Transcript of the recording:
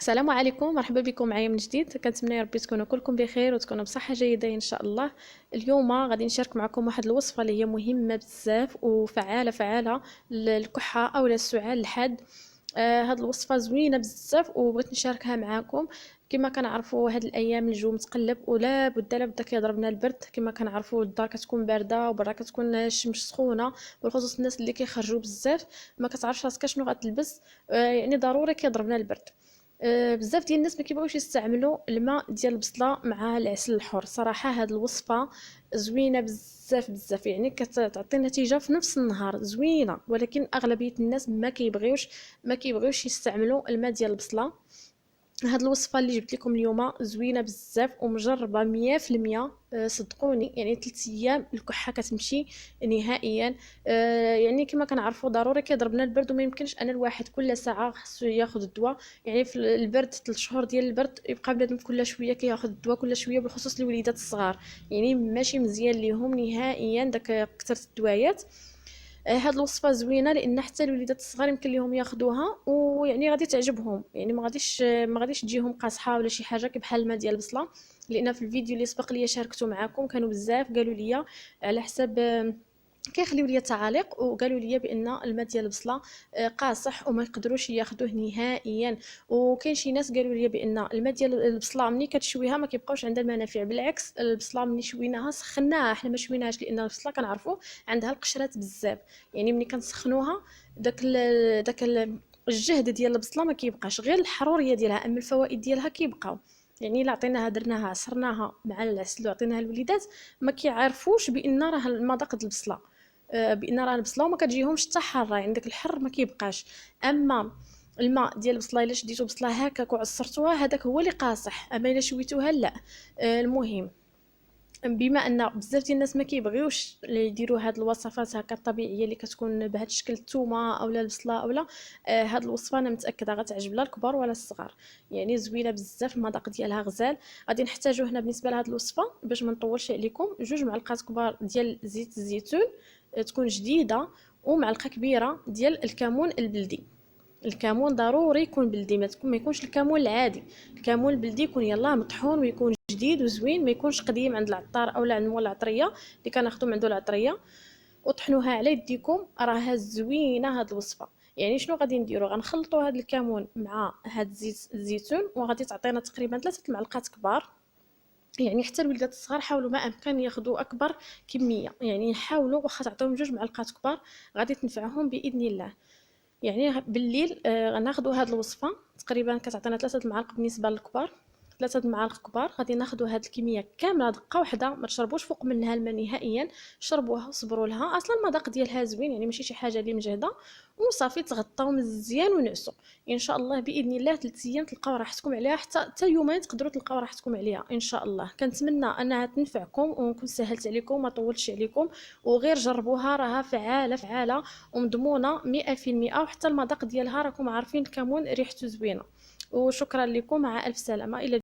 السلام عليكم، مرحبا بكم معايا من جديد. كنتمنى يا ربي تكونوا كلكم بخير وتكونوا بصحه جيده ان شاء الله. اليوم غادي نشارك معكم واحد الوصفه اللي هي مهمه بزاف وفعاله للكحه او للسعال الحاد. هاد الوصفه زوينه بزاف وبغيت نشاركها معكم. كما كنعرفوا هاد الايام الجو متقلب ولا بد لا بد كيضربنا البرد. كما كنعرفوا الدار كتكون بارده وبرا كتكون الشمس سخونه، بالخصوص الناس اللي كيخرجوا بزاف ما كتعرفش راسك شنو غتلبس. يعني ضروري كيضربنا البرد. بزاف ديال الناس ما كيبغيوش يستعملوا الماء ديال البصله مع العسل الحر. صراحه هاد الوصفه زوينه بزاف بزاف، يعني كتعطي نتيجه في نفس النهار زوينه، ولكن اغلبيه الناس ما كيبغيوش يستعملوا الماء ديال البصله. هاد الوصفه اللي جبت لكم اليوم زوينه بزاف ومجربه 100%. صدقوني يعني 3 ايام الكحه كتمشي نهائيا. يعني كما كنعرفوا ضروري كيضربنا البرد وما يمكنش ان الواحد كل ساعه خصو ياخذ الدواء. يعني في البرد 3 شهور ديال البرد يبقى بنادم كل شويه كياخذ الدواء كل شويه، بالخصوص الوليدات الصغار. يعني ماشي مزيان ليهم نهائيا داك كثره الدوايات. هاد الوصفه زوينه لان حتى الوليدات الصغار يمكن لهم ياخذوها ويعني غادي تعجبهم. يعني ما غاديش تجيهم قاصحه ولا شي حاجه بحال الماء ديال البصله. لان في الفيديو اللي سبق لي شاركته معكم كانوا بزاف قالوا لي على حساب كيخليو لي تعاليق وقالوا لي بان الماء ديال البصله قاصح وما يقدروش ياخذوه نهائيا. وكاين شي ناس قالوا لي بان الماء ديال البصله ملي كتشويها ما كيبقاوش عندها المنافع، بالعكس البصله ملي شويناها سخناها، حنا ما شويناهاش لان البصله كنعرفوا عندها القشرات بزاف. يعني ملي كنسخنوها الجهد ديال البصله ما كيبقاش، غير الحروريه ديالها، اما الفوائد ديالها كيبقاو. يعني الا عطيناها درناها عصرناها مع العسل وعطيناها الوليدات ما كيعرفوش بان راه المذاق د البصله، بان راه البصله وما كتجيهمش حتى حاره، يعني داك الحر ما كيبقاش. اما الماء ديال البصله الا شديتو بصله هكاك وعصرتوها هذاك هو اللي قاصح، اما الا شويتوها لا. المهم بما ان بزاف ديال الناس ما كيبغيوش يديروا هاد الوصفات هكا الطبيعيه اللي كتكون بهذا الشكل، الثومه اولا البصله اولا هاد الوصفه انا متاكده غتعجب لا الكبار ولا الصغار. يعني زوينه بزاف، المذاق ديالها غزال. غادي نحتاجو هنا بالنسبه لهاد الوصفه باش ما نطولش عليكم 2 معلقات كبار ديال زيت الزيتون تكون جديده، ومعلقه كبيره ديال الكمون البلدي. الكمون ضروري يكون بلدي، ما يكونش الكمون العادي. الكمون البلدي يكون يلاه مطحون ويكون جديد وزوين، ما يكونش قديم عند العطار اولا عند مول العطريه اللي كناخذو من عنده العطريه. وطحنوها على يديكم، راها زوينه هاد الوصفه. يعني شنو غادي نديرو؟ غنخلطوا هاد الكمون مع هاد زيت الزيتون وغادي تعطينا تقريبا 3 معلقات كبار. يعني حتى الوليدات الصغار حاولوا ما امكن ياخذوا اكبر كميه، يعني حاولوا واخا تعطيهم 2 معلقات كبار غادي تنفعهم باذن الله. يعني بالليل غناخذوا هاد الوصفه تقريبا كتعطينا 3 المعالق بالنسبه للكبار. 3 المعالق كبار غادي ناخذوا هاد الكميه كامله دقه واحده، ما تشربوش فوق منها الماء نهائيا. شربوها وصبروا لها، اصلا المذاق ديالها زوين، يعني ماشي شي حاجه اللي مجهده. وصافي تغطاو مزيان ونعسوا. ان شاء الله باذن الله 3 ايام تلقاو راحتكم عليها، حتى يومين تقدروا تلقاو راحتكم عليها ان شاء الله. كنتمنى انها تنفعكم ونكون سهلت عليكم ما طولتش عليكم. وغير جربوها راها فعاله فعاله ومضمونه 100%. وحتى المذاق ديالها راكم عارفين الكمون ريحته زوينه. وشكرا لكم، مع الف سلامه، الى